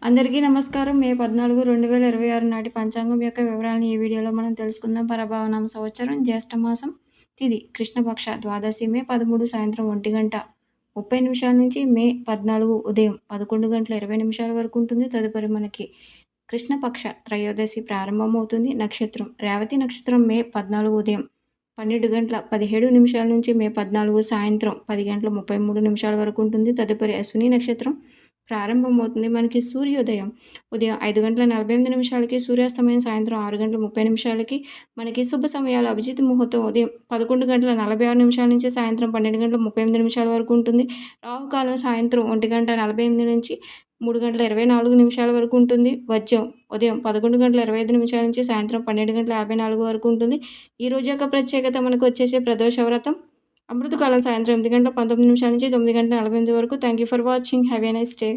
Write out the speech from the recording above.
అందరికీ నమస్కారం. మే 14, 2026 నాటి పంచాంగం యొక్క వివరాలను ఈ వీడియోలో మనం తెలుసుకుందాం. పరభావనామ సంవత్సరం, జ్యేష్ఠమాసం, తిథి కృష్ణపక్ష, ద్వాదశి మే 13 సాయంత్రం 1:30 నుంచి మే 14 ఉదయం 11:20 వరకు ఉంటుంది. తదుపరి మనకి కృష్ణపక్ష త్రయోదశి ప్రారంభమవుతుంది. నక్షత్రం రేవతి నక్షత్రం మే 14 ఉదయం 12:17 నుంచి మే 14 సాయంత్రం 10:33 వరకు ఉంటుంది. తదుపరి అశ్విని నక్షత్రం ప్రారంభమవుతుంది. మనకి సూర్యోదయం ఉదయం 5:48 సూర్యాస్తమయం సాయంత్రం 6:30 మనకి శుభ సమయాలు అభిజిత్ ముహూర్తం ఉదయం 11:46 నుంచి సాయంత్రం 12:38 వరకు ఉంటుంది. రాహుకాలం సాయంత్రం 1:48 నుంచి 3:24 వరకు ఉంటుంది. వర్జ్యం ఉదయం 11:25 నుంచి సాయంత్రం 12:54 వరకు ఉంటుంది. ఈ రోజు యొక్క ప్రత్యేకత మనకు వచ్చేసి ప్రదోష వ్రతం. అమృతకాలం సాయంత్రం 8:19 నుంచి 9:48 వరకు. Thank you for watching. Have a nice day.